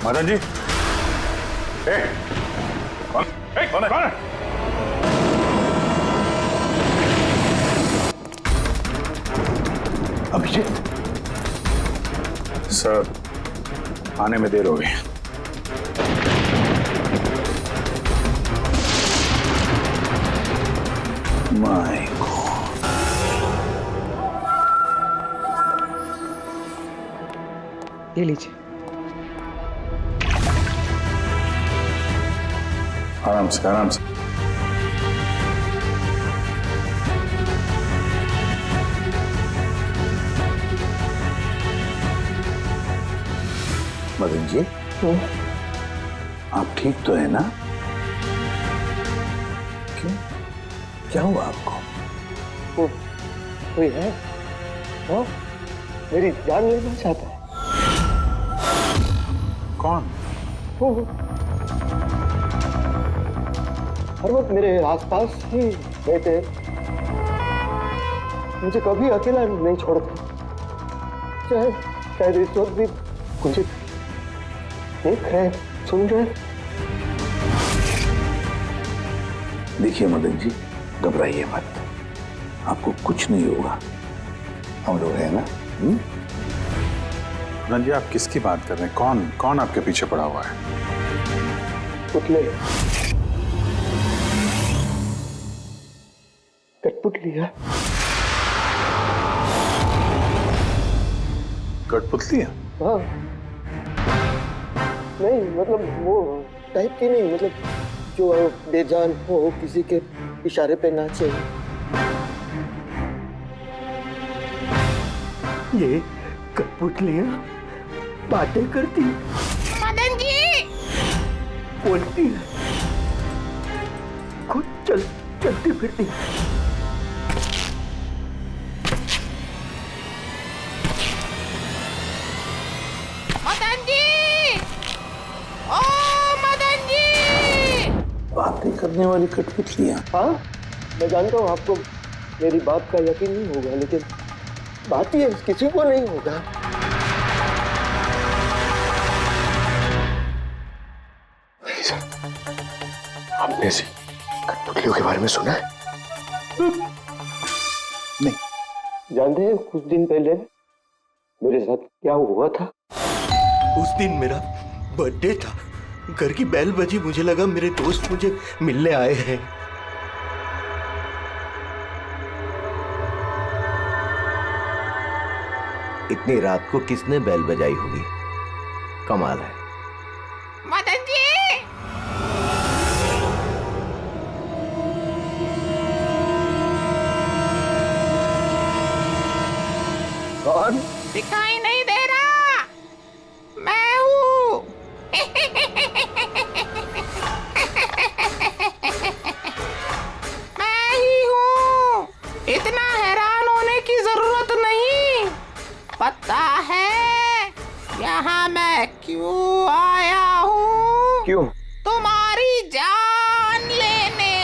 मदन जी, कौन है? अभिजीत सर, आने में देर हो गई। माय गॉड, ये लीजिए। आराम से आराम से। मदन जी, आप ठीक तो है ना? क्यों, क्या हुआ आपको? कोई है? वो मेरी जान लेना चाहता है। कौन? वो हर वक्त मेरे आसपास ही रहते, मुझे कभी अकेला नहीं छोड़ते। शायद इस वक्त भी मुझे देख रहे, सुन रहे। देखिए मदन जी, घबराइए मत, आपको कुछ नहीं होगा, हम लोग हैं ना। मदन जी, आप किसकी बात कर रहे हैं? कौन आपके पीछे पड़ा हुआ है? पुतले, कठपुतली है। कठपुतली है? हाँ, नहीं मतलब वो टाइप की नहीं, मतलब जो बेजान हो, किसी के इशारे पे नाचे। ये कठपुतलियां बातें करती, मदन जी बोलती है, खुद चलती फिरती। मदन जी, ओ मदन जी। बातें करने वाली कठपुतलियां? हाँ, मैं जानता हूँ आपको मेरी बात का यकीन नहीं होगा, लेकिन बात ही है, किसी को नहीं होगा। आपने ऐसी कठपुतलियों के बारे में सुना है? नहीं। जानते हैं कुछ दिन पहले मेरे साथ क्या हुआ था? उस दिन मेरा बर्थडे था, घर की बेल बजी, मुझे लगा मेरे दोस्त मुझे मिलने आए हैं। इतनी रात को किसने बेल बजाई होगी? कमाल है। मदन जी, कौन? दिखाई नहीं दे रहा? मैं हूँ। मैं ही हूँ। इतना हैरान होने की जरूरत नहीं। पता है यहाँ मैं क्यों आया हूँ? क्यों? तुम्हारी जान लेने।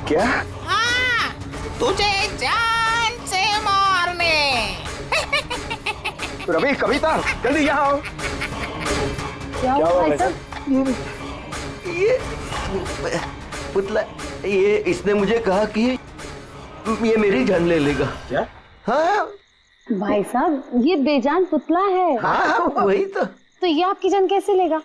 क्या? हाँ, तुझे जान से मारने। रवि, कविता, जल्दी यहाँ आओ। क्या हुआ भाई साहब? ये पुतला, ये इसने मुझे कहा कि ये मेरी जान ले लेगा। क्या? हाँ भाई साहब, ये बेजान पुतला है। हाँ, वही तो ये आपकी जान कैसे लेगा?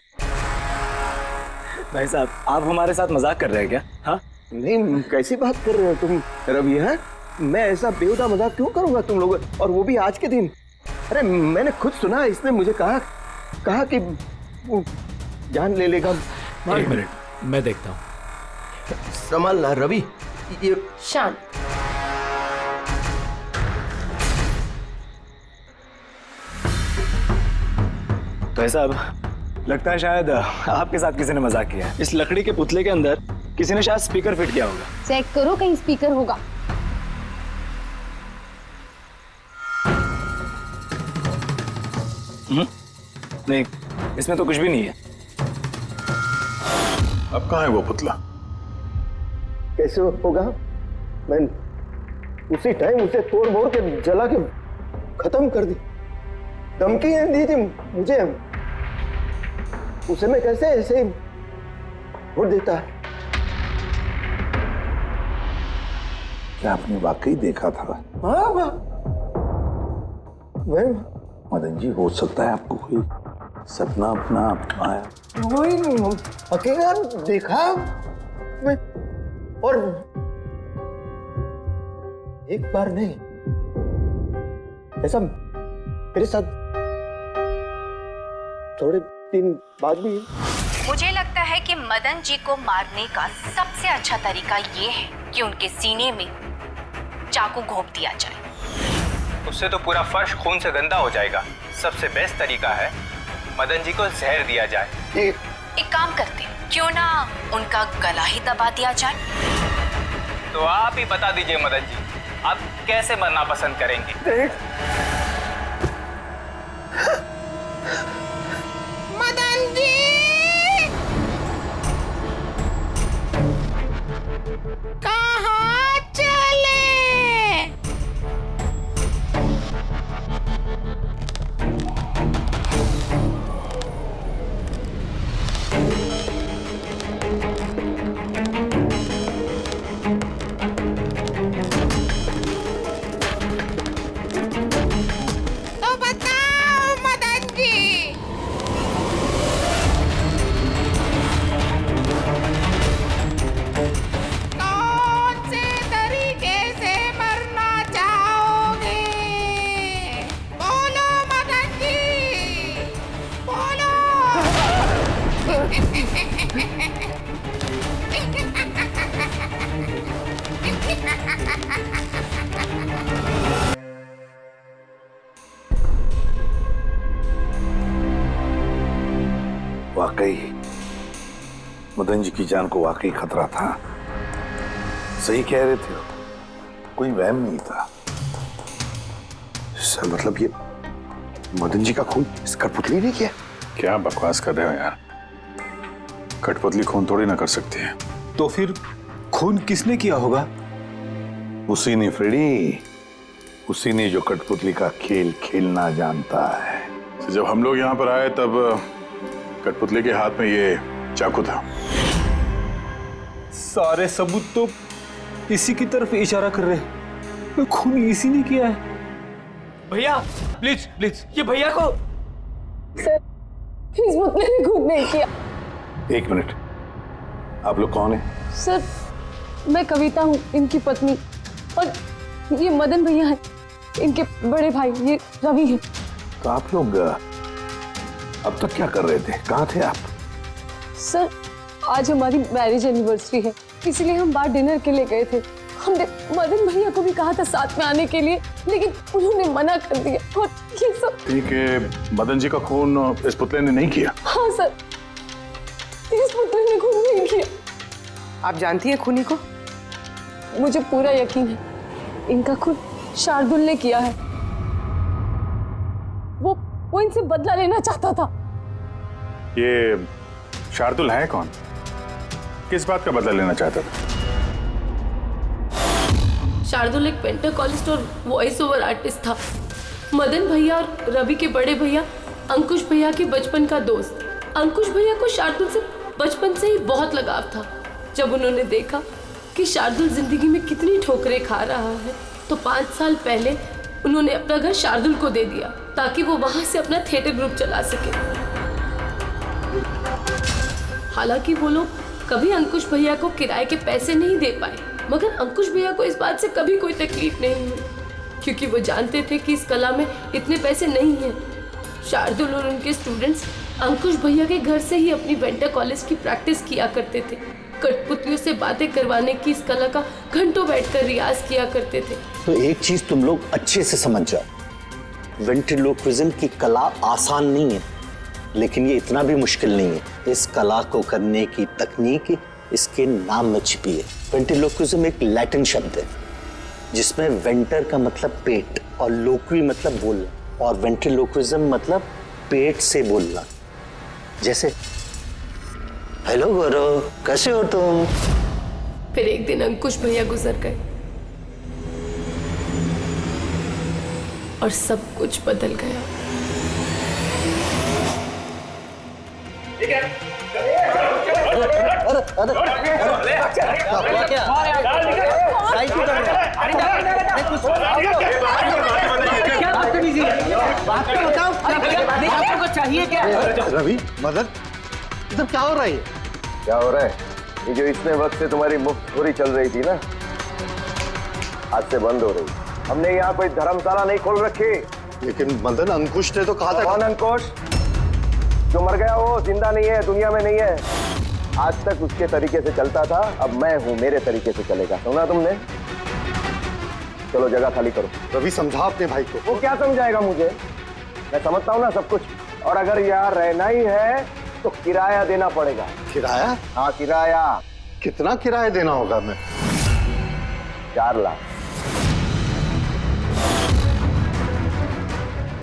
भाई साहब, आप हमारे साथ मजाक कर रहे हैं क्या? हाँ, नहीं, कैसी बात कर रहे हो तुम रवि? है, मैं ऐसा बेहुदा मजाक क्यों करूंगा तुम लोग, और वो भी आज के दिन? अरे मैंने खुद सुना, इसने मुझे कहा कि वो जान ले लेगा। एक मिनट, मैं देखता हूँ। संभालना रवि। ये शांत। भाई साहब, लगता है शायद आपके साथ किसी ने मजाक किया है। इस लकड़ी के पुतले के अंदर किसी ने शायद स्पीकर फिट किया होगा। चेक करो, कहीं स्पीकर होगा। नहीं, इसमें तो कुछ भी नहीं है। अब कहाँ है वो पुतला? कैसे होगा? मैं उसी टाइम उसे तोड़ मोड़ के जला के खत्म कर दी। धमकी दी थी मुझे, उसे मैं कैसे ऐसे छोड़ देता? क्या आपने वाकई देखा था? हाँ, मैं मदन जी, हो सकता है आपको कोई सपना अपना आया। वही अकेला देखा मैं, और एक बार नहीं, ऐसा मेरे साथ थोड़े दिन बाद भी। मुझे लगता है कि मदन जी को मारने का सबसे अच्छा तरीका ये है कि उनके सीने में चाकू घोंप दिया जाए। उससे तो पूरा फर्श खून से गंदा हो जाएगा। सबसे बेस्ट तरीका है मदन जी को जहर दिया जाए। एक काम करते हैं, क्यों ना उनका गला ही दबा दिया जाए? तो आप ही बता दीजिए मदन जी, आप कैसे मरना पसंद करेंगे? मदन जी, कहाँ चले? तो बताओ मदन जी, कौन से तरीके से मरना चाहोगे? बोलो मदन जी, बोलो। वाकई मदन जी की जान को वाकई खतरा था। सही कह रहे थे, कोई वहम नहीं था। सर मतलब ये मदन जी का खून इस कठपुतली ने किया? क्या बकवास कर रहे हो यार, कठपुतली खून थोड़ी ना कर सकती है। तो फिर खून किसने किया होगा? उसी ने फ्रेडी, उसी ने जो कठपुतली का खेल खेलना जानता है। तो जब हम लोग यहाँ पर आए तब कठपुतली के हाथ में ये चाकू था। सारे सबूत तो इसी की तरफ इशारा कर रहे हैं। खून इसी ने किया है। भैया प्लीज प्लीज, ये भैया को। सर, इस पुतले ने खून नहीं किया। एक मिनट, आप लोग कौन हैं? सर, मैं कविता हूँ, इनकी पत्नी, और ये मदन भैया हैं, इनके बड़े भाई, ये रवि हैं। तो आप लोग अब तक क्या कर रहे थे? कहाँ थे आप? सर, आज हमारी मैरिज एनिवर्सरी है, इसलिए हम बाहर डिनर के लिए गए थे। हमने मदन भैया को भी कहा था साथ में आने के लिए, लेकिन उन्होंने मना कर दिया। और ये सब ठीक है, मदन जी का खून इस पुतले ने नहीं किया? हाँ सर, इस पुतले ने खून नहीं किया। आप जानती हैं खूनी को? मुझे पूरा यकीन है, इनका खून शार्दुल ने किया है। वो इनसे बदला लेना चाहता था। ये शार्दुल है कौन? किस बात का बदला लेना चाहता था? शार्दुल एक पेंटाकोलिस्ट और वॉइस ओवर आर्टिस्ट था। मदन भैया और रवि के बड़े भैया अंकुश भैया के बचपन का दोस्त। अंकुश भैया को शार्दुल से बचपन से ही बहुत लगाव था। जब उन्होंने देखा कि शार्दुल जिंदगी में कितनी ठोकरें खा रहा है, तो 5 साल पहले उन्होंने अपना घर शार्दुल को दे दिया ताकि वो वहां से अपना थिएटर ग्रुप चला सके। हालांकि वो लोग कभी अंकुश भैया को किराए के पैसे नहीं दे पाए, मगर अंकुश भैया को इस बात से कभी कोई तकलीफ नहीं हुई, क्योंकि वो जानते थे कि इस कला में इतने पैसे नहीं हैं। शार्दुल और उनके स्टूडेंट्स अंकुश भैया के घर से ही अपनी पेंटाकोलिस्ट की प्रैक्टिस किया करते थे। कठपुतलियों से बातें करवाने की इस कला का घंटों बैठकर रियाज किया करते थे। तो एक चीज तुम लोग अच्छे से समझ जाओ, वेंट्रिलोक्विज्म की कला आसान नहीं है, लेकिन ये इतना भी मुश्किल नहीं है। इस कला को करने की तकनीक इसके नाम में छिपी है। वेंट्रिलोक्विज्म एक लैटिन शब्द है जिसमें वेंटर का मतलब पेट और लोक्वी मतलब बोलना, और वेंट्रिलोक्विज्म मतलब पेट से बोलना। जैसे हेलो गौरव, कैसे हो तुम? फिर एक दिन अंकुश भैया गुजर गए और सब कुछ बदल गया। चाहिए क्या? रवि, मदन, ये सब क्या हो रहा है? क्या हो रहा है? ये जो इतने वक्त से तुम्हारी मुफ्तखोरी चल रही थी ना, आज से बंद हो रही। हमने यहाँ कोई धर्मशाला नहीं खोल रखी। लेकिन मदन, अंकुश ने तो कहा था। कौन अंकुश? जो मर गया वो जिंदा नहीं है, दुनिया में नहीं है। आज तक उसके तरीके से चलता था, अब मैं हूँ, मेरे तरीके से चलेगा। सुना तुमने? चलो जगह खाली करो। रवि, समझा अपने भाई को। वो क्या समझाएगा मुझे? मैं समझता हूँ ना सब कुछ। और अगर यहाँ रहना ही है तो किराया देना पड़ेगा। किराया? हाँ, किराया। कितना किराया देना होगा? मैं 4 लाख।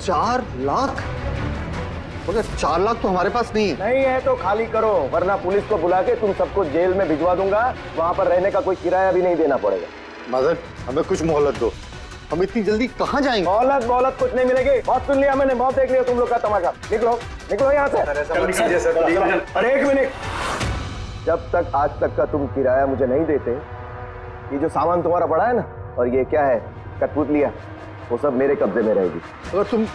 4 लाख? मगर 4 लाख तो हमारे पास नहीं है। नहीं है तो खाली करो, वरना पुलिस को बुला के तुम सबको जेल में भिजवा दूंगा। वहां पर रहने का कोई किराया भी नहीं देना पड़ेगा। मदन, हमें कुछ मोहलत दो। हम इतनी जल्दी कहाँ जाएंगे? मोहलत कुछ नहीं मिलेगी। बहुत सुन लिया मैंने, बहुत देख लिया तुम लोग का तमाशा। निकलो निकलो यहाँ से। अरे 1 मिनट, जब तक आज तक का तुम किराया मुझे नहीं देते, ये जो सामान तुम्हारा पड़ा है ना, और ये क्या है, कठपुतलियां, वो सब मेरे कब्जे में रहेगी। अगर तुम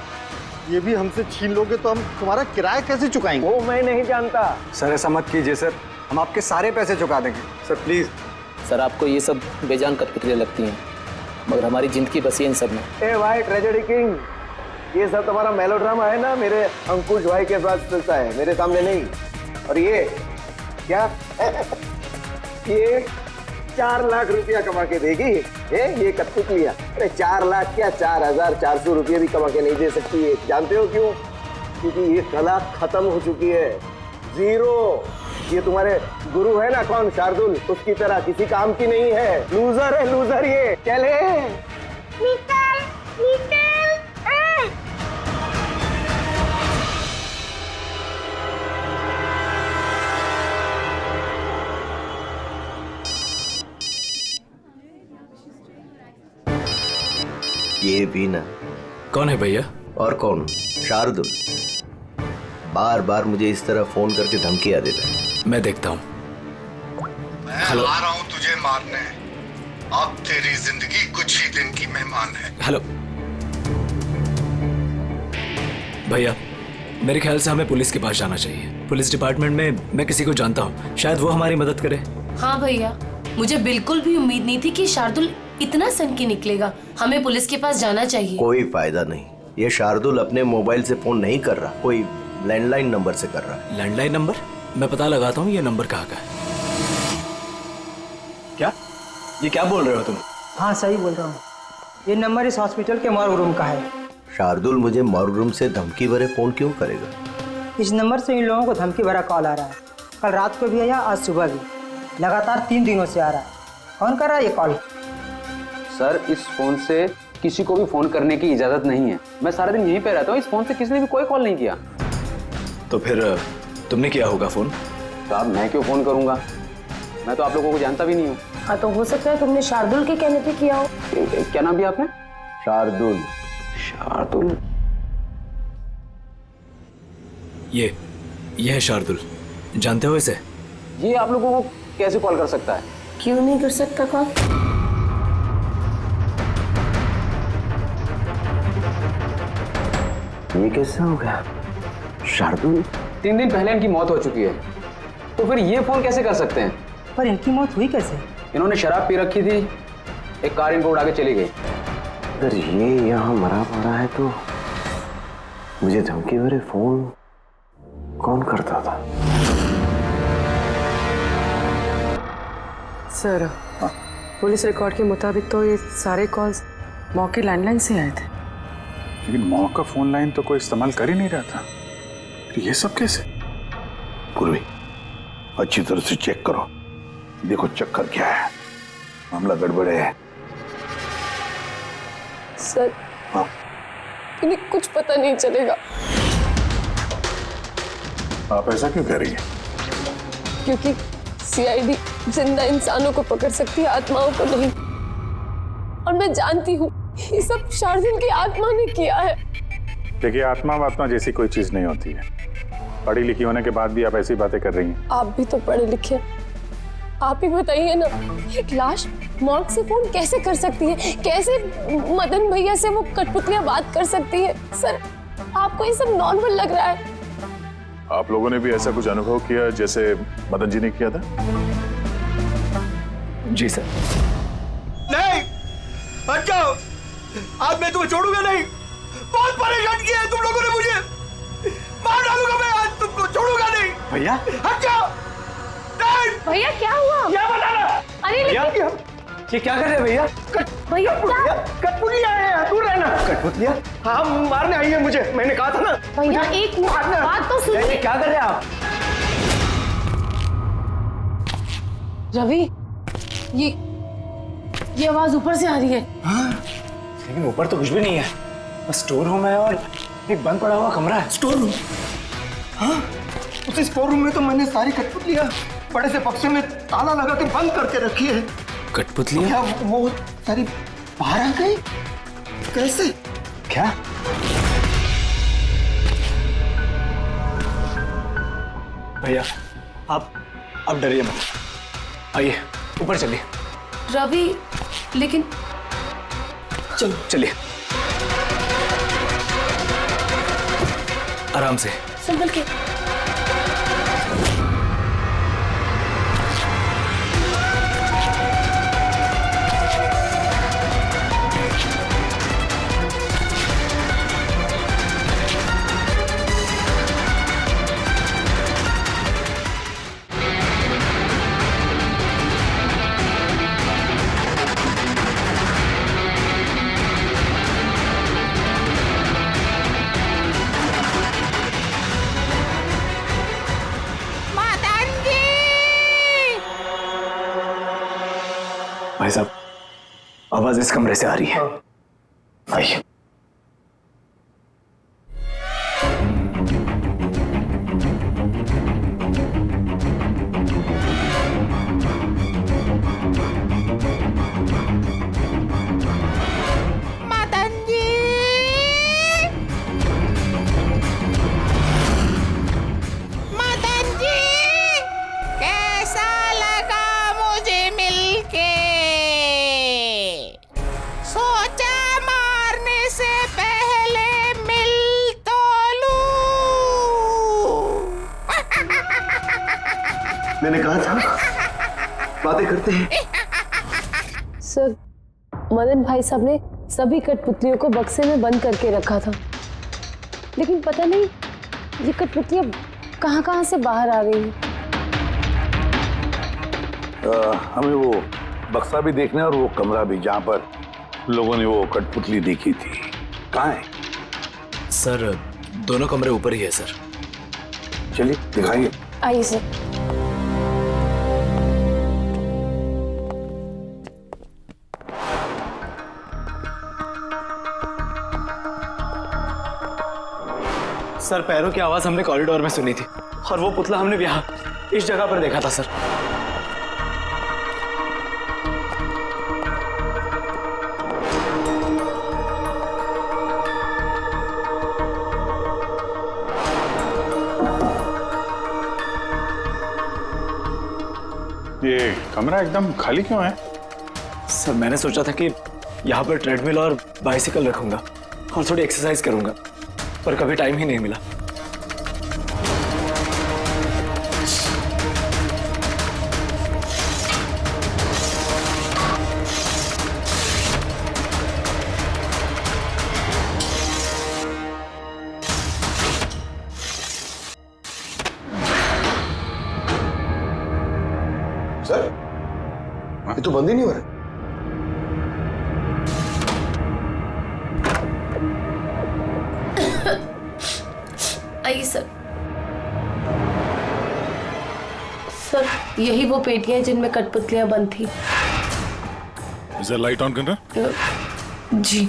ये भी हमसे छीन लोगे तो हम तुम्हारा किराया कैसे चुकाएंगे? वो मैं नहीं जानता। सर ऐसा मत कीजिए सर, हम आपके सारे पैसे चुका देंगे सर, प्लीज। सर आपको ये सब बेजान कठपुतलियां लगती हैं, मगर हमारी जिंदगी बसी है इन सब में। ए भाई ट्रेजेडी किंग, ये सब तुम्हारा मेलोड्रामा है ना, मेरे अंकुश भाई के साथ चलता है, मेरे सामने नहीं। और ये क्या ये 4 लाख रुपया कमा के देगी ये कठपुतलियां? अरे 4 लाख क्या, 4,400 रुपये भी कमा के नहीं दे सकती है। जानते हो क्यों? क्योंकि ये कला खत्म हो चुकी है, जीरो। ये तुम्हारे गुरु है ना, कौन, शार्दुल, उसकी तरह किसी काम की नहीं है। लूजर है, लूजर ये। चले निकल निकल। ये भी ना। कौन है भैया? और कौन? शार्दुल। बार बार मुझे इस तरह फोन करके धमकियां देता है। मैं देखता हूँ। मैं आ रहा हूँ तुझे मारने। अब तेरी जिंदगी कुछ ही दिन की मेहमान है। हेलो भैया, मेरे ख्याल से हमें पुलिस के पास जाना चाहिए। पुलिस डिपार्टमेंट में मैं किसी को जानता हूँ, शायद वो हमारी मदद करे। हाँ भैया, मुझे बिल्कुल भी उम्मीद नहीं थी कि शार्दुल इतना सनकी निकलेगा। हमें पुलिस के पास जाना चाहिए। कोई फायदा नहीं, ये शार्दुल अपने मोबाइल से फोन नहीं कर रहा, कोई लैंडलाइन नंबर से कर रहा है। Landline number? मैं पता लगाता हूँ ये नंबर कहाँ का है। क्या? ये क्या बोल रहे हो तुम? हाँ सही बोल रहा हूँ, ये नंबर इस हॉस्पिटल के मॉर्ग रूम का है। शार्दुल मुझे मॉर्ग रूम से धमकी भरे फोन क्यों करेगा? इस नंबर से इन लोगों को धमकी भरा कॉल आ रहा है। कल रात को भी आया, आज सुबह भी, लगातार 3 दिनों से आ रहा है। कौन कर रहा है ये कॉल? सर इस फोन से किसी को भी फोन करने की इजाजत नहीं है। मैं सारा दिन यहीं पे रहता हूँ, इस फोन से किसी ने भी कोई कॉल नहीं किया। तो फिर तुमने किया होगा फोन? साहब मैं क्यों फोन करूंगा, मैं तो आप लोगों को जानता भी नहीं हूँ। हाँ तो हो सकता है तुमने शार्दुल के कहने पे किया हो। क्या नाम दिया आपने? शार्दुल। शार्दुल? ये है शार्दुल, जानते हो इसे? ये आप लोगों को कैसे कॉल कर सकता है? क्यों नहीं कर सकता कॉल? ये कैसे हो गया? शार्दुल 3 दिन पहले इनकी मौत हो चुकी है, तो फिर ये फोन कैसे कर सकते हैं? पर इनकी मौत हुई कैसे? इन्होंने शराब पी रखी थी, एक कार इनको उड़ा के चली गई। अगर ये यहाँ मरा पड़ा है तो मुझे धमकी भरे फोन कौन करता था? सर पुलिस रिकॉर्ड के मुताबिक तो ये सारे कॉल्स मौके लैंडलाइन से आए थे। लेकिन मौका फोन लाइन तो कोई इस्तेमाल कर ही नहीं रहा था, तो ये सब कैसे? पूर्वी, अच्छी तरह से चेक करो, देखो चक्कर क्या है, मामला गड़बड़ है। सर हाँ? इन्हें कुछ पता नहीं चलेगा। आप ऐसा क्यों कह रही हैं? क्योंकि सीआईडी जिंदा इंसानों को पकड़ सकती है, आत्माओं को नहीं। और मैं जानती हूँ ये सब शार्दुल की आत्मा ने किया है। देखिए, आत्मा वात्मा जैसी कोई चीज नहीं होती है। पढ़ी लिखी होने के बाद भी आप ऐसी बातें कर रही हैं। आप भी तो पढ़े लिखे, आप ही बताइए ना, एक लाश मॉर्ग से फोन कैसे कर सकती है? कैसे मदन भैया से वो कठपुतलियां बात कर सकती है? सर, आपको ये सब नॉर्मल लग रहा है? आप लोगों ने भी ऐसा कुछ अनुभव किया जैसे मदन जी ने किया था? जी सर। नहीं, हट जाओ, आज मैं तुम्हें छोड़ूंगा नहीं। बहुत परेशान किया है तुम लोगों ने मुझे, मार डालूंगा मैं आज तुमको, छोड़ूंगा नहीं। भैया हट जाओ। नहीं भैया क्या हुआ? क्या बताना? अरे भैया ये क्या कर रहे हैं भैया? भैया कठपुतलियां हैं, दूर रहना। कठपुतलियां? हाँ, मारने आई है मुझे, मैंने कहा था ना। भैया एक बात तो सुनिए। क्या कर रहे हैं आप? रवि, ये आवाज ऊपर से आ रही है। हाँ, लेकिन ऊपर तो कुछ भी नहीं है, बस स्टोर रूम है और एक बंद पड़ा हुआ कमरा है। Store room? हाँ, उस स्टोर रूम में तो मैंने सारी कठपुतलियां बड़े से बक्से में ताला लगा के बंद करके रखी है। कठपुतलियां? क्या वो सारी बाहर आ गई? कैसे? क्या? भैया आप डरिए मत, आइए ऊपर चलिए। रवि, लेकिन चलिए आराम से, संभल के। भाई साहब, आवाज इस कमरे से आ रही है। आइए। मदन जी, मदन जी, कैसा लगा मुझे मिलके? सोचा मारने से पहले मिल तो लूं। मैंने कहा था बातें करते हैं। सर, मदन भाई साहब ने सभी कठपुतलियों को बक्से में बंद करके रखा था, लेकिन पता नहीं ये कठपुतलियां कहां से बाहर आ रही हैं। हमें वो बक्सा भी देखना है और वो कमरा भी जहां पर लोगों ने वो कठपुतली देखी थी। कहाँ है? सर, दोनों कमरे ऊपर ही है सर। चलिए दिखाइए। आइए सर। सर, पैरों की आवाज हमने कॉरिडोर में सुनी थी और वो पुतला हमने यहाँ इस जगह पर देखा था सर। ये कमरा एकदम खाली क्यों है? सर, मैंने सोचा था कि यहाँ पर ट्रेडमिल और बाइसिकल रखूंगा और थोड़ी एक्सरसाइज करूंगा, पर कभी टाइम ही नहीं मिला। सर, ये तो बंद ही नहीं हो रहा। आइए सर। सर, यही वो पेटियां हैं जिनमें कठपुतलियां बंद थी। इधर लाइट ऑन करना। जी।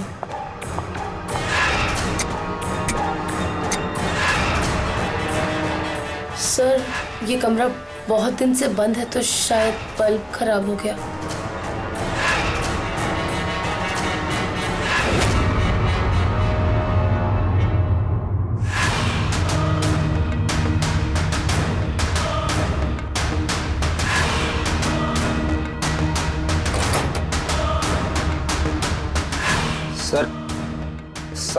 सर, ये कमरा बहुत दिन से बंद है तो शायद बल्ब खराब हो गया।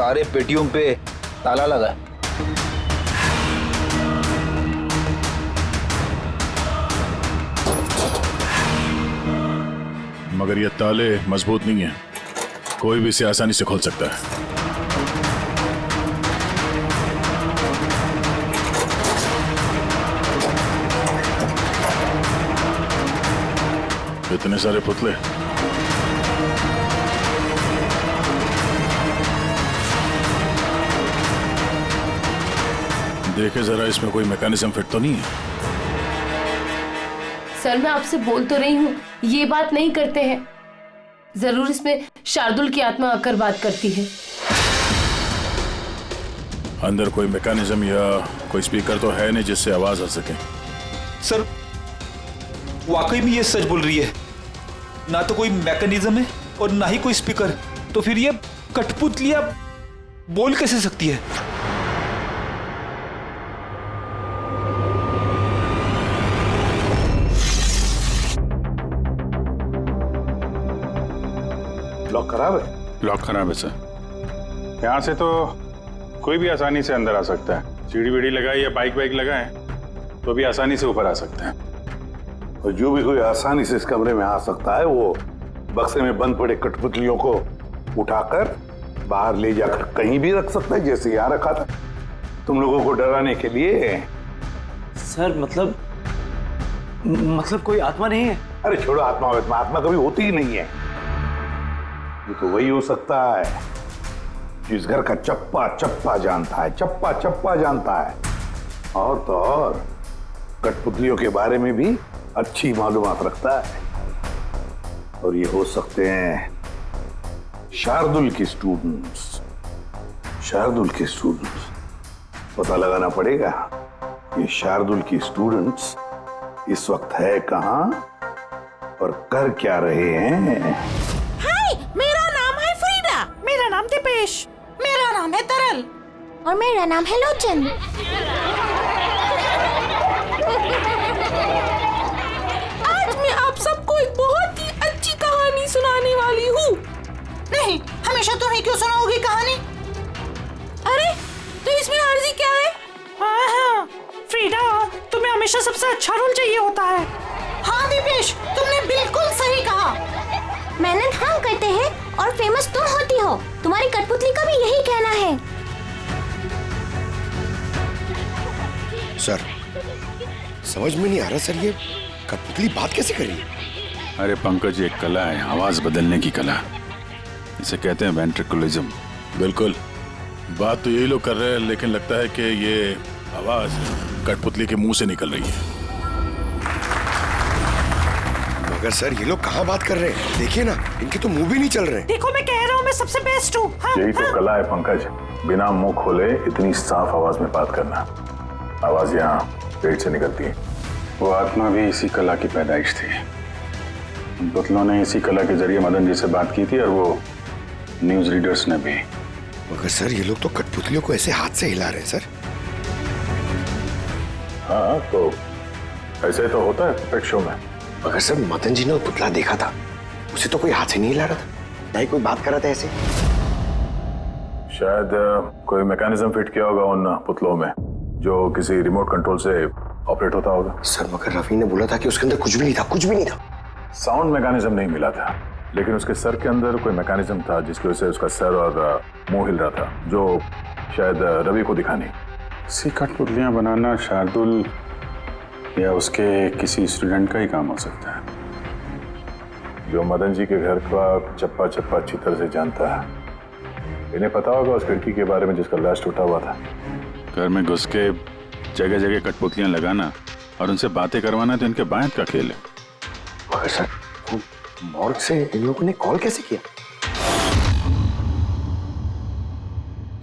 सारे पेटियों पे ताला लगा है। मगर ये ताले मजबूत नहीं है, कोई भी इसे आसानी से खोल सकता है। इतने सारे पुतले, देखे जरा, इसमें कोई मैकेनिज्म फिट तो नहीं है। सर मैं आपसे बोल तो रही हूँ, ये बात नहीं करते हैं। जरूर इसमें शार्दुल की आत्मा आकर बात करती है। अंदर कोई मैकेनिज्म या कोई स्पीकर तो है नहीं जिससे आवाज आ सके। सर वाकई में ये सच बोल रही है, ना तो कोई मैकेनिज्म है और ना ही कोई स्पीकर, तो फिर ये कठपुतलियां बोल कैसे सकती है? लॉक खराब है? लॉक खराब है सर। यहाँ से तो कोई भी आसानी से अंदर आ सकता है। सीढ़ी वीढ़ी लगाए या बाइक वाइक लगाए तो भी आसानी से ऊपर आ सकते हैं। और जो भी कोई आसानी से इस कमरे में आ सकता है वो बक्से में बंद पड़े कठपुतलियों को उठाकर बाहर ले जाकर कहीं भी रख सकता है, जैसे यहाँ रखा था तुम लोगों को डराने के लिए। सर मतलब कोई आत्मा नहीं है? अरे छोड़ो आत्मा, आत्मा कभी होती ही नहीं है। ये तो वही हो सकता है जिस घर का चप्पा चप्पा जानता है, चप्पा चप्पा जानता है। और तो और कठपुतलियों के बारे में भी अच्छी मालूमात रखता है। और ये हो सकते हैं शार्दुल के स्टूडेंट्स। शार्दुल के स्टूडेंट्स पता लगाना पड़ेगा ये शार्दुल के स्टूडेंट्स इस वक्त है कहां और कर क्या रहे हैं। हाय, मेरा नाम है फ्रीडा। मेरा नाम दीपेश। मेरा नाम है तरल। और मेरा नाम है लोचन। आज मैं आप सबको एक बहुत ही अच्छी कहानी सुनाने वाली हूँ। नहीं, हमेशा तुम ही क्यों सुनाओगी कहानी? अरे तो इसमें अर्जी क्या है? हाँ, फ्रीडा, तुम्हें हमेशा सबसे अच्छा रोल चाहिए होता है। हाँ दीपेश, तुमने बिल्कुल सही कहा। मेहनत हम करते हैं और फेमस तुम होती हो। तुम्हारी कठपुतली का भी यही कहना है। सर समझ में नहीं आ रहा सर, ये कठपुतली बात कैसे कर रही है? अरे पंकज, एक कला है आवाज बदलने की कला, इसे कहते हैं वेंट्रिकुलिज्म। बिल्कुल, बात तो यही लोग कर रहे हैं, लेकिन लगता है कि ये आवाज कठपुतली के मुंह से निकल रही है। मगर सर ये लोग कहाँ बात कर रहे हैं? देखिए ना, इनके तो मुंह भी नहीं चल रहे। देखो, मैं कह रहा हूँ मैं सबसे बेस्ट हूँ। हाँ, यही तो कला है पंकज, बिना मुंह खोले इतनी साफ आवाज में बात करना। आवाज यहाँ पेट से निकलती है। वो आत्मा भी इसी कला की पैदाइश थी। उन पुतलों ने इसी कला के जरिए मदन जी से बात की थी और वो न्यूज रीडर्स ने भी। मगर सर ये लोग तो कठपुतलियों को ऐसे हाथ से हिला रहे हैं सर। हाँ, तो ऐसे तो होता है पेट शो में। मगर सर मदन जी ने वो पुतला देखा था, उसे तो कोई हाथ से नहीं हिला रहा था, ना ही कोई बात कर रहा था ऐसे। शायद कोई मैकेनिज्म फिट किया होगा उन पुतलों में जो किसी रिमोट कंट्रोल से ऑपरेट होता होगा। सर मगर रवि ने बोला था कि उसके अंदर कुछ भी नहीं था, कुछ भी नहीं था। साउंड मैकेनिज्म नहीं मिला था, लेकिन उसके सर के अंदर कोई मैकेनिज्म था जिसकी वजह से उसका सर और मुंह हिल रहा था, जो शायद रवि को दिखा नहीं। सी कठपुतलियां बनाना शार्दुल या उसके किसी स्टूडेंट का ही काम हो सकता है, जो मदन जी के घर का चप्पा चप्पा अच्छी तरह से जानता है। इन्हें पता होगा उस खिड़की के बारे में जिसका लाश टूटा हुआ था। घर में घुस के जगह जगह कठपुतलियां लगाना और उनसे बातें करवाना तो इनके बायत का खेल है। मगर सर मॉर्ग से इन लोगों ने कॉल कैसे किया?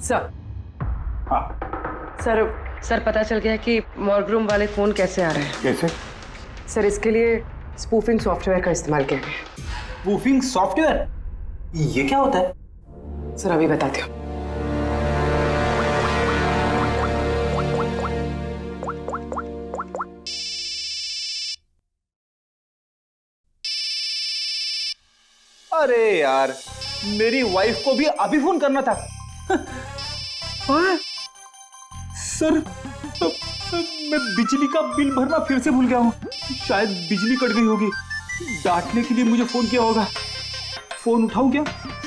सर हाँ सर पता चल गया कि मॉर्ग रूम वाले फोन कैसे आ रहे हैं। कैसे? सर इसके लिए स्पूफिंग सॉफ्टवेयर का इस्तेमाल किया गया। Spoofing software? ये क्या होता है? सर अभी बताती हूँ। अरे यार, मेरी वाइफ को भी अभी फोन करना था। सर मैं बिजली का बिल भरना फिर से भूल गया हूँ। शायद बिजली कट गई होगी। डांटने के लिए मुझे फोन किया होगा। फोन उठाऊं क्या?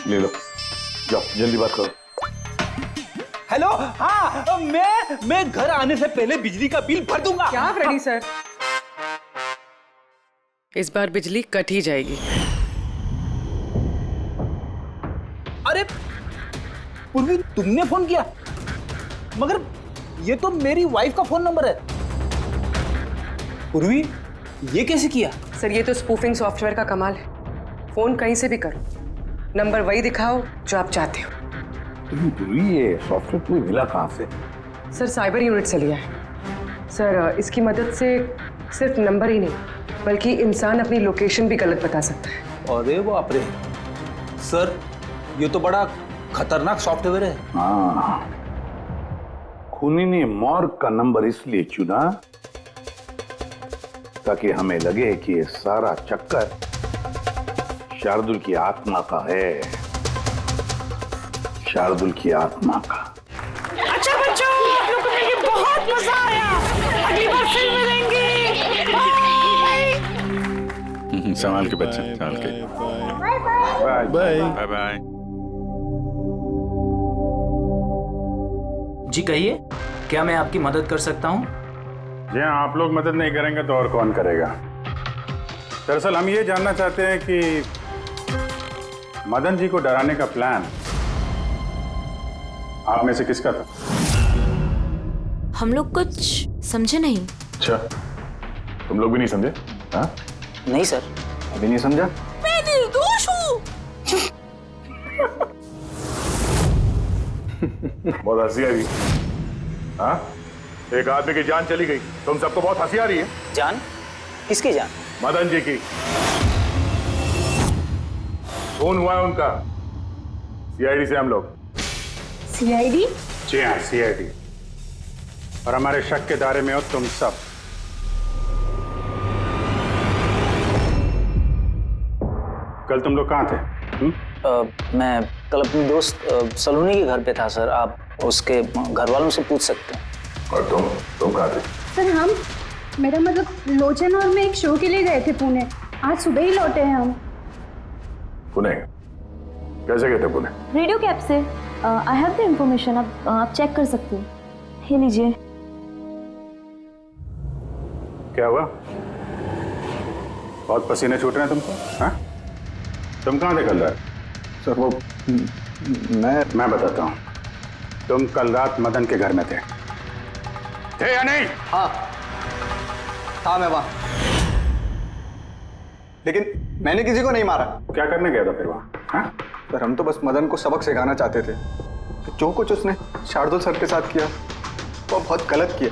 ले लो, जाओ जल्दी बात करो। हेलो, हाँ मैं घर आने से पहले बिजली का बिल भर दूंगा। क्या फ्रेडी सर, इस बार बिजली कट ही जाएगी। अरे पूर्वी, तुमने फोन किया? मगर ये तो मेरी वाइफ का फोन नंबर है। पूर्वी, ये कैसे किया? सर ये तो स्पूफिंग सॉफ्टवेयर का कमाल है। फोन कहीं से भी करो, नंबर वही दिखाओ जो आप चाहते हो। पूर्वी, ये सॉफ्टवेयर तुम्हें मिला कहाँ से? सर साइबर यूनिट से लिया है। सर इसकी मदद से सिर्फ नंबर ही नहीं बल्कि इंसान अपनी लोकेशन भी गलत बता सकता है। अरे बाप रे सर, ये तो बड़ा खतरनाक सॉफ्टवेयर है। हाँ, खूनी ने मॉर्ग का नंबर इसलिए चुना ताकि हमें लगे कि ये सारा चक्कर शार्दुल की आत्मा का है, शार्दुल की आत्मा का। अच्छा बच्चों, आप लोगों को मिलके बहुत मजा आया। अगली बार फिर मिलेंगे। बाय। संभाल के बच्चे, संभाल के। Bye bye bye bye. जी कहिए, क्या मैं आपकी मदद कर सकता हूँ? जी हाँ, आप लोग मदद नहीं करेंगे तो और कौन करेगा? दरअसल हम ये जानना चाहते हैं कि मदन जी को डराने का प्लान आप में से किसका था? हम लोग कुछ समझे नहीं। अच्छा, तुम लोग भी नहीं समझे? हाँ? नहीं सर, अभी नहीं समझा? मैं निर्दोष हूँ। बहुत हंसी आ रही है। हाँ? एक आदमी की जान चली गई, तुम सबको बहुत हंसी आ रही है। जान? किसकी जान? मदन जी की। खून हुआ है उनका सीआईडी से हम लोग। सीआईडी? जी हाँ, सीआईडी। और हमारे शक के दायरे में हो तुम सब। कल तुम लोग कहाँ थे? मैं कल अपने दोस्त सलोनी के घर पे था सर। आप उसके घर वालों से पूछ सकते हैं। और तुम कहाँ थे? सर हम, मेरा मतलब लोचन और मैं एक शो के लिए गए थे पुणे। आज सुबह ही लौटे हैं हम। पुणे? कैसे गए थे पुणे? रेडियो कैब से। आई हैव द इंफॉर्मेशन, आप चेक कर सकते हो। ये लीजिए। क्या हुआ? बहुत पसीने छूट रहे हैं तुमको? हाँ? तुम कहाँ थे कल रात? सर वो मैं बताता हूँ। तुम कल रात मदन के घर में थे या नहीं? हाँ मैं वहां, लेकिन मैंने किसी को नहीं मारा। क्या करने गया था फिर वहां? हाँ? सर हम तो बस मदन को सबक सिखाना चाहते थे। जो कुछ उसने शार्दुल सर के साथ किया वो बहुत गलत किया।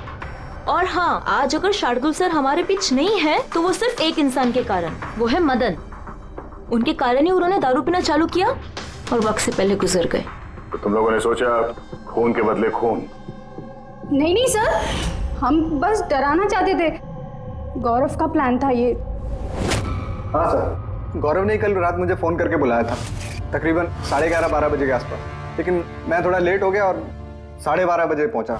और हाँ, आज अगर शार्दुल सर हमारे बीच नहीं है तो वो सिर्फ एक इंसान के कारण, वो है मदन। उनके कारण ही उन्होंने दारू पीना चालू किया और वक्त से पहले गुजर गए। तो तुम लोगों ने सोचा खून के बदले खून? नहीं सर, हम बस डराना चाहते थे। गौरव का प्लान था ये। हाँ सर, गौरव ने कल रात मुझे फोन करके बुलाया था, तकरीबन 11:30-12 बजे के आसपास। लेकिन मैं थोड़ा लेट हो गया और 12:30 बजे पहुंचा।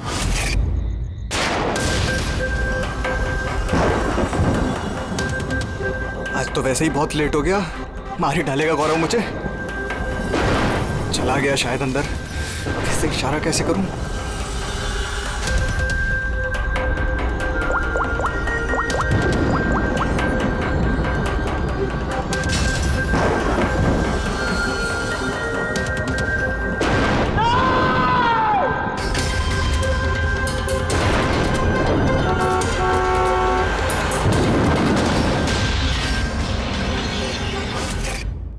आज तो वैसे ही बहुत लेट हो गया, मार ही डालेगा गौरव मुझे। चला गया शायद अंदर। किससे इशारा कैसे करूं?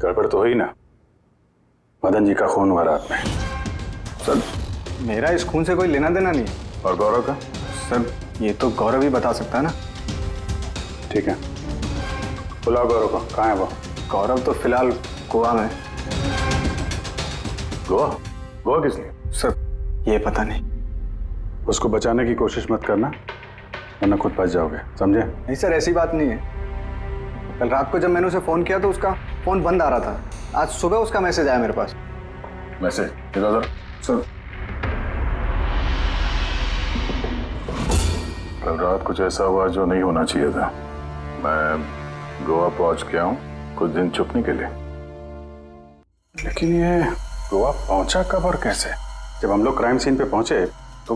गड़बड़ तो हुई ना? मदन जी का खून हुआ रात में। सर मेरा इस खून से कोई लेना देना नहीं। और गौरव का? सर ये तो गौरव ही बता सकता है ना। ठीक है, बुलाओ गौरव को। कहाँ है वो? गौरव तो फिलहाल गोवा में। गोवा? गोवा किस लिए? सर ये पता नहीं। उसको बचाने की कोशिश मत करना, वरना खुद बच जाओगे, समझे? नहीं सर, ऐसी बात नहीं है। कल रात को जब मैंने उसे फोन किया तो उसका फोन बंद आ रहा था। आज सुबह उसका मैसेज आया मेरे पास। मैसेज? इधर सर। कल रात कुछ ऐसा हुआ जो नहीं होना चाहिए था। मैं गोवा पहुंच गया हूँ कुछ दिन छुपने के लिए। लेकिन ये गोवा पहुंचा कब और कैसे? जब हम लोग क्राइम सीन पे पहुंचे तो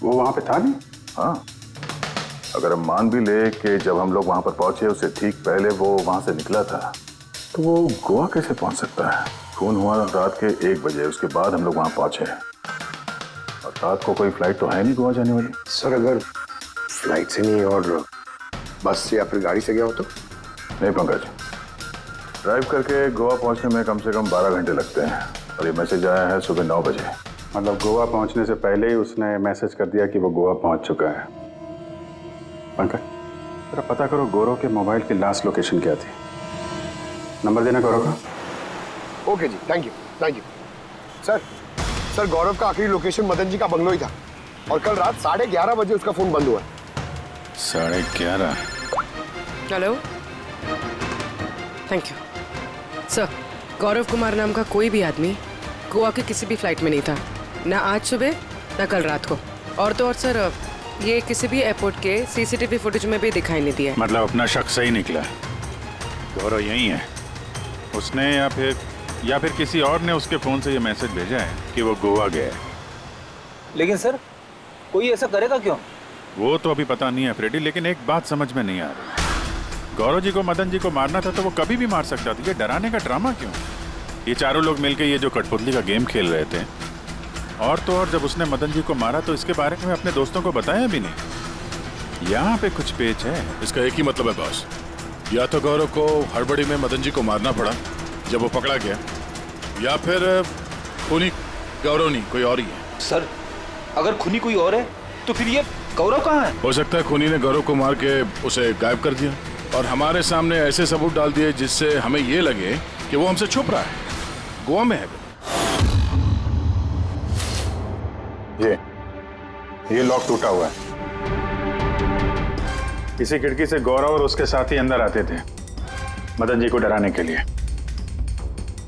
वो वहां पे था नहीं। हाँ, अगर हम मान भी ले कि जब हम लोग वहां पर पहुंचे उससे ठीक पहले वो वहां से निकला था, तो वो गोवा कैसे पहुंच सकता है? खून हुआ रात के 1 बजे, उसके बाद हम लोग वहां पहुंचे और रात को कोई फ्लाइट तो है नहीं गोवा जाने वाली। सर अगर फ्लाइट से नहीं और बस से या फिर गाड़ी से गया हो तो? नहीं पंकज, ड्राइव करके गोवा पहुंचने में कम से कम 12 घंटे लगते हैं और ये मैसेज आया है सुबह 9 बजे। मतलब गोवा पहुंचने से पहले ही उसने मैसेज कर दिया कि वो गोवा पहुंच चुका है। पंकज, जरा पता करो गौरव के मोबाइल की लास्ट लोकेशन क्या थी। नंबर देना गौरव का। Okay ji, thank you. Sir Gaurav का आखिरी लोकेशन मदन जी का बंगलो ही था और कल रात 11:30 बजे उसका फोन बंद हुआ। 11:30। Hello, thank you sir. Gaurav Kumar नाम का कोई भी आदमी गोवा के किसी भी फ्लाइट में नहीं था, ना आज सुबह ना कल रात को। और तो और सर, ये किसी भी एयरपोर्ट के सीसीटीवी फुटेज में भी दिखाई नहीं दिया। मतलब अपना शक सही निकला, गौरव यही है उसने या फिर किसी और ने उसके फोन से ये मैसेज भेजा है कि वो गोवा गया है। लेकिन सर, कोई ऐसा करेगा क्यों? वो तो अभी पता नहीं है फ्रेडी, लेकिन एक बात समझ में नहीं आ रही। गौरव जी को मदन जी को मारना था तो वो कभी भी मार सकता था। ये डराने का ड्रामा क्यों? ये चारों लोग मिलकर ये जो कठपुतली का गेम खेल रहे थे, और तो और जब उसने मदन जी को मारा तो इसके बारे में अपने दोस्तों को बताया भी नहीं। यहाँ पे कुछ पेच है। इसका एक ही मतलब है बॉस, या तो गौरव को हड़बड़ी में मदन जी को मारना पड़ा जब वो पकड़ा गया, या फिर खूनी गौरव नहीं कोई और ही है। सर, अगर खूनी कोई और है तो फिर ये गौरव कहाँ है? हो सकता है खूनी ने गौरव को मार के उसे गायब कर दिया और हमारे सामने ऐसे सबूत डाल दिए जिससे हमें ये लगे कि वो हमसे छुप रहा है, गोवा में है। ये लॉक टूटा हुआ है। इसी खिड़की से गौरव और उसके साथी अंदर आते थे मदन जी को डराने के लिए।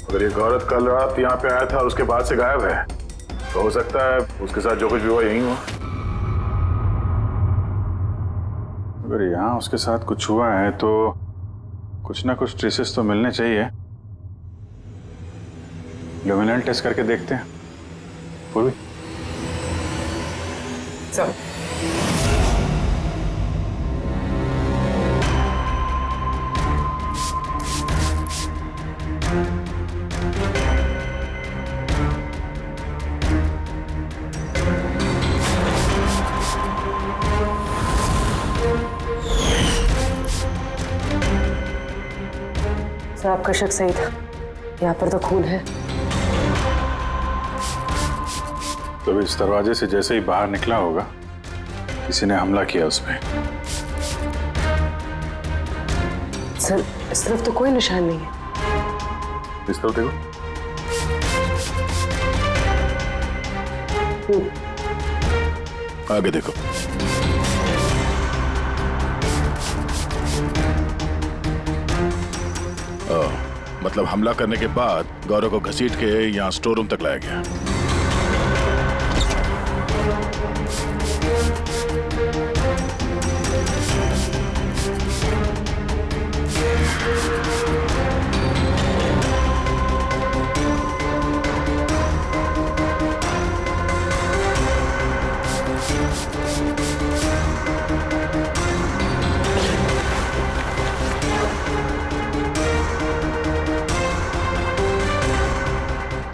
अगर ये गौरव कल रात यहाँ पे आया था और उसके बाद से गायब है तो हो सकता है उसके साथ जो कुछ भी हुआ यही हुआ। अगर यहाँ उसके साथ कुछ हुआ है तो कुछ ना कुछ ट्रेसेस तो मिलने चाहिए। ल्यूमिनेंट टेस्ट करके देखते हैं। पूर्वी सर, आपका शक सही था, यहाँ पर तो खून है। तो इस दरवाजे से जैसे ही बाहर निकला होगा किसी ने हमला किया उस पे। सर, इस तरफ तो कोई निशान नहीं है। इस तरफ देखो। आगे देखो। मतलब हमला करने के बाद गौरव को घसीट के यहाँ स्टोर रूम तक लाया गया।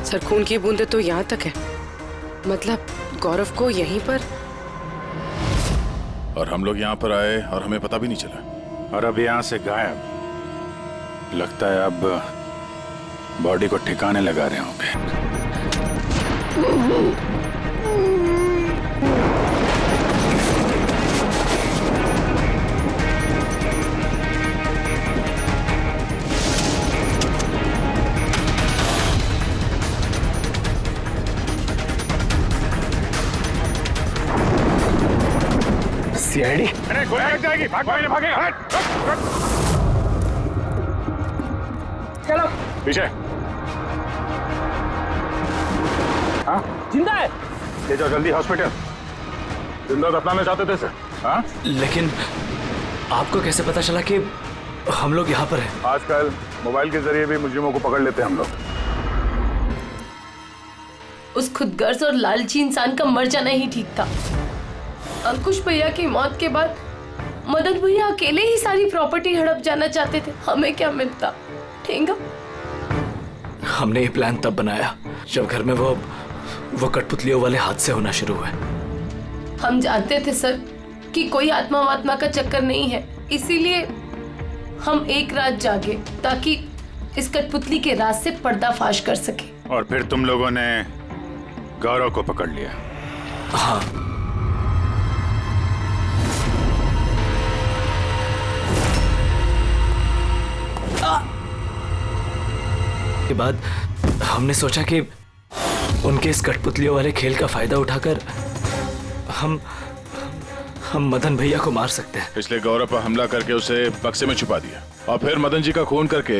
सर, खून की बूंदें तो यहाँ तक है, मतलब गौरव को यहीं पर। और हम लोग यहाँ पर आए और हमें पता भी नहीं चला। और अब यहाँ से गायब। लगता है अब बॉडी को ठिकाने लगा रहे होंगे। सीआईडी? अरे गोली लग जाएगी, भागेगा। चलो पीछे। हाँ जिंदा है। ले जाओ जल्दी हॉस्पिटल। जिंदा दफनाना चाहते थे सर। हाँ? लेकिन आपको कैसे पता चला कि हम लोग यहाँ पर हैं? आजकल मोबाइल के जरिए भी मुजरिमों को पकड़ लेते हैं हम लोग। उस खुदगर्ज और लालची इंसान का मर जाना ही ठीक था। अंकुश भैया की मौत के बाद मदन भैया अकेले ही सारी प्रॉपर्टी हड़प जाना चाहते थे। हमें क्या मिलता? ठेंगा। हमने ये प्लान तब बनाया जब घर में वो कठपुतलियों वाले हादसे होना शुरू हुए। हम जानते थे सर कि कोई आत्मा वात्मा का चक्कर नहीं है, इसीलिए हम एक रात जागे ताकि इस कठपुतली के राज से पर्दाफाश कर सके। और फिर तुम लोगों ने गौरव को पकड़ लिया? हाँ। के बाद हमने सोचा कि उनके इस कठपुतलियों वाले खेल का फायदा उठाकर हम मदन भैया को मार सकते हैं। इसलिए गौरव पर हमला करके उसे बक्से में छुपा दिया और फिर मदन जी का खून करके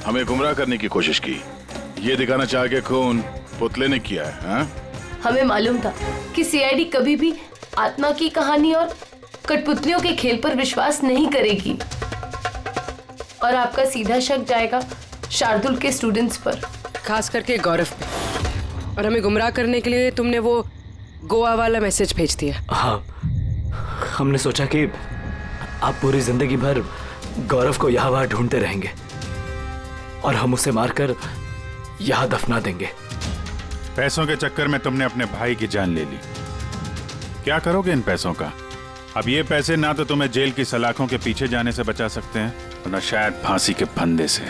हमें गुमराह करने की कोशिश की, ये दिखाना चाह के खून पुतले ने किया है। हाँ? हमें मालूम था कि सीआईडी कभी भी आत्मा की कहानी और कठपुतलियों के खेल पर विश्वास नहीं करेगी और आपका सीधा शक जाएगा शार्दुल के स्टूडेंट्स पर, खास करके गौरव पे। और हमें गुमराह करने के लिए तुमने वो गोवा वाला मैसेज भेज दिया। हाँ, हमने सोचा कि आप पूरी जिंदगी भर गौरव को यहाँ वहाँ ढूंढते रहेंगे और हम उसे मारकर यहाँ दफना देंगे। पैसों के चक्कर में तुमने अपने भाई की जान ले ली। क्या करोगे इन पैसों का? अब ये पैसे ना तो तुम्हें जेल की सलाखों के पीछे जाने से बचा सकते हैं और ना शायद फांसी के फंदे से।